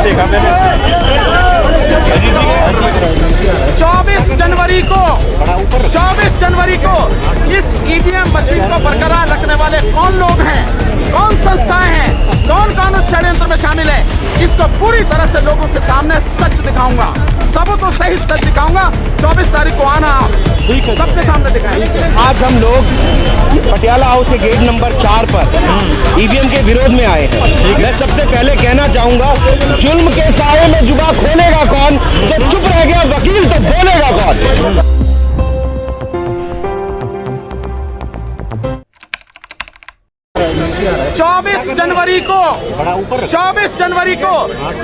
देखा मैंने। 24 जनवरी को इस ईवीएम मशीन को बरकरार रखने वाले कौन लोग हैं, कौन संस्थाएं हैं, कौन कौन उस षड्यंत्र में शामिल है, इसको पूरी तरह से लोगों के सामने सच दिखाऊंगा, सबूतों सहित सच दिखाऊंगा। 24 तारीख को आना, सबके सामने दिखाएंगे। आज हम लोग पटियाला हाउस के गेट नंबर 4 पर ईवीएम के विरोध में आए हैं। मैं सबसे पहले कहना चाहूंगा, जुल्म के साए में जुबान खोलेगा कौन, जो चुप रह गया वकील तो बोलेगा कौन। 24 जनवरी को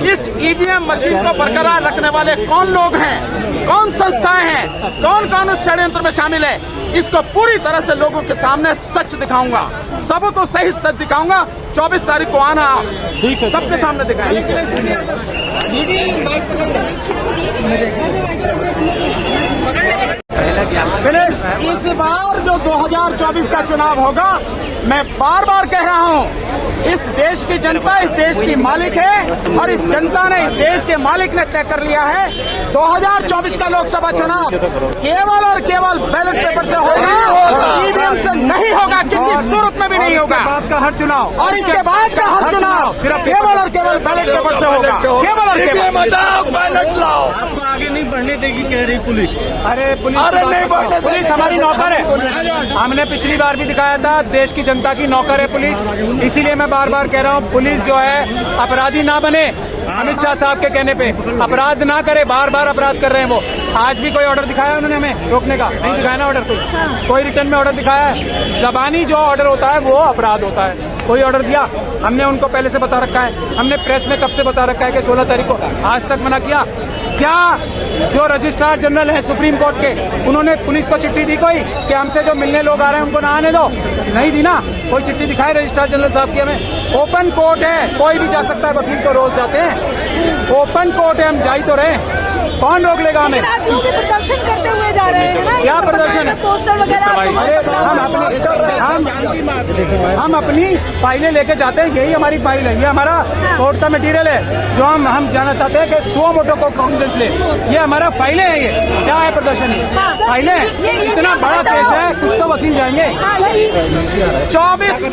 इस ईवीएम मशीन को बरकरार रखने वाले कौन लोग हैं, कौन संस्थाएं हैं, कौन कौन उस षड्यंत्र में शामिल है, इसको पूरी तरह से लोगों के सामने सच दिखाऊंगा, सबूतों सहित सच दिखाऊंगा। 24 तारीख को आना, सबके सामने दिखाएंगे। इस बार जो 2024 का चुनाव होगा, मैं बार बार कह रहा हूं, इस देश की जनता इस देश की मालिक है और इस जनता ने, इस देश के मालिक ने तय कर लिया है 2024 का लोकसभा चुनाव केवल और केवल बैलेट पेपर से होगा, ईवीएम से नहीं होगा, किसी सूरत में भी नहीं होगा। का हर चुनाव और इसके बाद का हर चुनाव केवल और केवल बैलेट पेपर से होगा, केवल और केवल। बैलेट लाओ, आपको आगे नहीं बढ़ने देगी कह रही पुलिस। अरे पुलिस हमारी नौकर है। हमने पिछली बार भी दिखाया था, देश की जनता की नौकर है पुलिस। इसीलिए मैं बार बार कह रहा हूँ, पुलिस जो है अपराधी ना बने। अमित शाह साहब के कहने पे अपराध ना करे, बार बार अपराध कर रहे हैं वो। आज भी कोई ऑर्डर दिखाया उन्होंने हमें रोकने का? नहीं दिखाया ना ऑर्डर। कोई रिटर्न में ऑर्डर दिखाया है? जबानी जो ऑर्डर होता है वो अपराध होता है। कोई ऑर्डर दिया? हमने उनको पहले से बता रखा है, हमने प्रेस में कब से बता रखा है कि 16 तारीख को। आज तक मना किया क्या? जो रजिस्ट्रार जनरल है सुप्रीम कोर्ट के, उन्होंने पुलिस को चिट्ठी दी कोई कि हमसे जो मिलने लोग आ रहे हैं उनको ना आने दो? नहीं दी ना। कोई चिट्ठी दिखाए रजिस्ट्रार जनरल साहब की हमें? ओपन कोर्ट है, कोई भी जा सकता है, वकील तो रोज जाते हैं। ओपन कोर्ट है, हम जा ही तो रहे, कौन रोक लेगा हमें? आप लोग प्रदर्शन करते हुए जा रहे हैं ना? क्या प्रदर्शन है? पोस्टर वगैरह हम अपनी फाइलें लेके जाते हैं, यही हमारी फाइल है, ये हमारा कोर्ट का मटेरियल है जो हम जाना चाहते हैं कि सुओ मोटो को कॉन्फ्रेंस ले। ये हमारा फाइलें है, ये क्या है प्रदर्शन? फाइलें, इतना बड़ा केस है, कुछ तो वकील जाएंगे। 24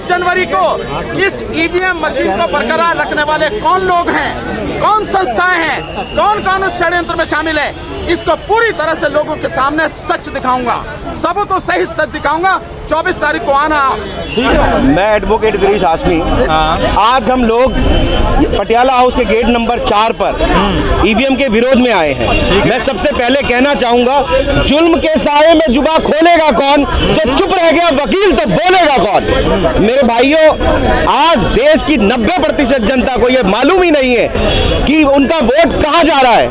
जनवरी को इस ईवीएम मशीन को बरकरार रखने वाले कौन लोग हैं, कौन संस्थाएं हैं, कौन कौन उस षड्यंत्र में शामिल है, इसको पूरी तरह से लोगों के सामने सच दिखाऊंगा, सबूतों सहित सच दिखाऊंगा। 24 तारीख को आना। मैं एडवोकेट इदरीस हाशमी। आज हम लोग पटियाला हाउस के गेट नंबर 4 पर ईवीएम के विरोध में आए हैं। मैं सबसे पहले कहना चाहूंगा, जुल्म के साए में जुबान खोलेगा कौन, जो चुप रह गया वकील तो बोलेगा कौन। मेरे भाइयों, आज देश की 90% जनता को यह मालूम ही नहीं है कि उनका वोट कहां जा रहा है।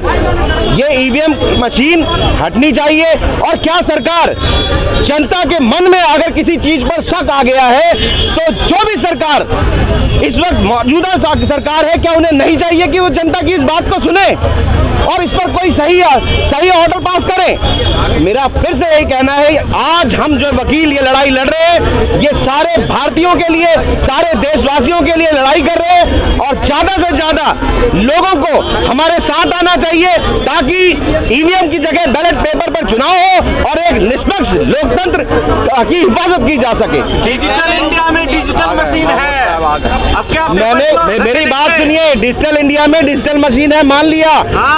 ये ईवीएम मशीन हटनी चाहिए। और क्या सरकार, जनता के मन में अगर किसी चीज पर शक आ गया है तो जो भी सरकार इस वक्त मौजूदा सरकार है, क्या उन्हें नहीं चाहिए कि वो जनता की इस बात को सुने और इस पर कोई सही ऑर्डर पास करें? मेरा फिर से यही कहना है, आज हम जो वकील ये लड़ाई लड़ रहे हैं, ये सारे भारतीयों के लिए, सारे देशवासियों के लिए लड़ाई कर रहे हैं और ज्यादा से ज्यादा लोगों को हमारे साथ आना चाहिए ताकि ईवीएम की जगह बैलेट पेपर पर चुनाव हो और एक निष्पक्ष लोकतंत्र की हिफाजत की जा सके। डिजिटल इंडिया में डिजिटल मशीन है। अब क्या मेरी बात सुनिए, डिजिटल इंडिया में डिजिटल मशीन है, मान लिया।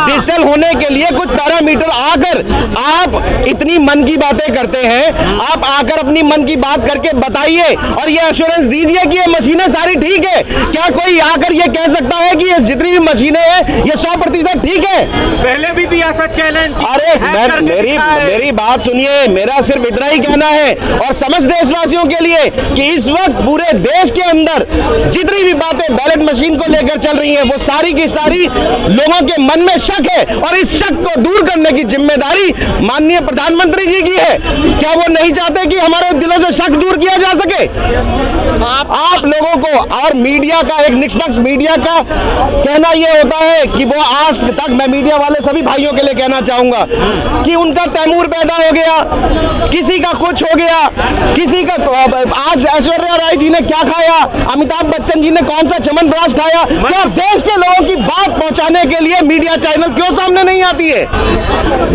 डिजिटल होने के लिए कुछ पैरामीटर आकर आप इतनी मन की बातें करते हैं, आप आकर अपनी मन की बात करके बताइए और ये एश्योरेंस दीजिए कि ये मशीनें सारी ठीक है। क्या कोई आकर ये कह सकता है कि ये जितनी भी मशीनें हैं ये 100% ठीक है? पहले भी दिया था चैलेंज। अरे मेरी बात सुनिए, मेरा सिर्फ इतना ही कहना है और समस्त देशवासियों के लिए कि इस वक्त पूरे देश के अंदर जितनी भी बातें बैलेट मशीन को लेकर चल रही हैं, वो सारी की सारी लोगों के मन में शक शक है और इस शक को दूर करने की जिम्मेदारी माननीय प्रधानमंत्री जी की है। क्या वो नहीं चाहते कि हमारे दिलों से शक दूर किया जा सके? आप लोगों को और मीडिया का, एक निष्पक्ष मीडिया का कहना यह होता है कि वो आज तक, मैं मीडिया वाले सभी भाइयों के लिए कहना चाहूंगा कि उनका तैमूर पैदा हो गया, किसी का कुछ हो गया, किसी का आज ऐश्वर्या राय जी ने क्या खाया, अमिताभ बच्चन जी ने कौन सा च्यवनप्राश खाया, क्या देश के लोगों की बात पहुंचाने के लिए मीडिया चैनल क्यों सामने नहीं आती है?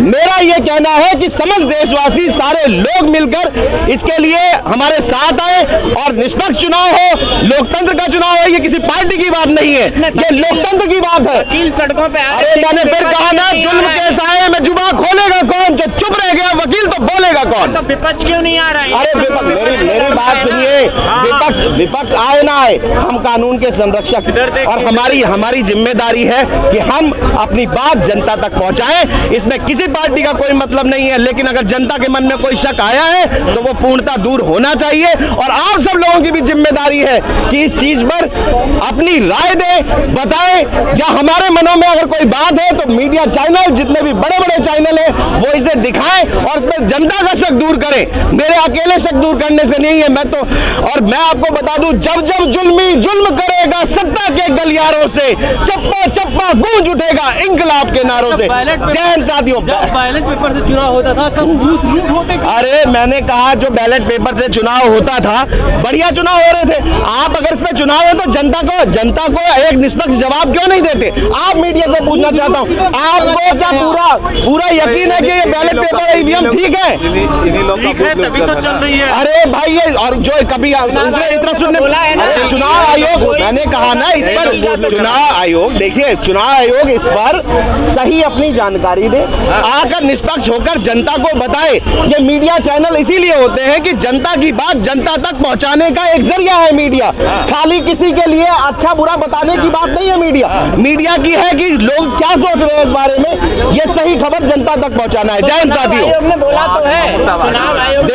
मेरा यह कहना है कि समस्त देशवासी, सारे लोग मिलकर इसके लिए हमारे साथ आए और निष्पक्ष चुनाव हो, लोकतंत्र का चुनाव हो। ये किसी पार्टी की बात नहीं है, ये लोकतंत्र की बात है। वकील सड़कों पे अरे मैंने फिर कहा ना, जुल्म केस आए में जुबान खोलेगा कौन? जो चुप रह गया वकील तो बोलेगा कौन? तो विपक्ष क्यों नहीं आ रहा है? अरे मेरी बात सुनिए, विपक्ष आए ना आए, हम कानून के संरक्षक और हमारी जिम्मेदारी है कि हम अपनी बात जनता तक पहुंचाएं। इसमें किसी पार्टी का कोई मतलब नहीं है, लेकिन अगर जनता के मन में कोई शक आया है तो वो पूर्णतः दूर होना चाहिए और आप सब लोगों की भी जिम्मेदारी है कि इस चीज पर अपनी राय दे, बताएं। जहां हमारे मनों में अगर कोई बात है तो मीडिया चैनल, जितने भी बड़े बड़े चैनल हैं, वो इसे दिखाएं और इसमें जनता का शक दूर करें। मेरे अकेले शक दूर करने से नहीं है। मैं आपको बता दूं, जब जुल्मी जुल्म करेगा सत्ता के गलियारों से, चप्पा चप्पा गूंज उठेगा इंकलाब के नारों से। जय हिंद साथियों। बैलेट पेपर से चुनाव होता था तब बूथ लूट होते। अरे मैंने कहा जो बैलेट पेपर से चुनाव होता था, बढ़िया चुनाव हो रहे थे। आप अगर इसमें चुनाव है तो जनता को एक निष्पक्ष जवाब क्यों नहीं देते? आप मीडिया से पूछना चाहता हूँ, आपको क्या पूरा यकीन है कि ये बैलेट पेपर ईवीएम ठीक है? तभी तो चल रही है। अरे भाई, ये और जो कभी इतना सुनने, चुनाव आयोग, मैंने कहा ना इस पर, चुनाव आयोग, देखिए चुनाव आयोग इस पर सही अपनी जानकारी दे, आकर निष्पक्ष होकर जनता को बताए। ये मीडिया चैनल इसीलिए होते हैं कि जनता की बात जनता तक पहुंचाने का एक जरिया है मीडिया, खाली किसी के लिए अच्छा बुरा बताने की बात नहीं है। मीडिया की है कि लोग क्या सोच रहे हैं इस बारे में, ये सही खबर जनता तक पहुंचाना है। जय हिंद साथियों। ने बोला तो है, चुनाव आयोग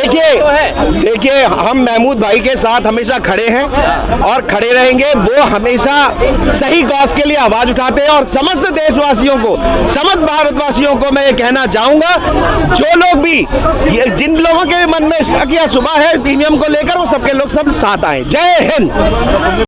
देखिए हम महमूद भाई के साथ हमेशा खड़े हैं और खड़े रहेंगे। वो हमेशा सही कॉज के लिए आवाज उठाते हैं और समस्त देशवासियों को, समस्त भारतवासियों को मैं ये कहना चाहूंगा, जो लोग भी, जिन लोगों के मन में शक या सुबह है ईवीएम को लेकर, वो सबके लोग सब साथ आए। जय हिंद।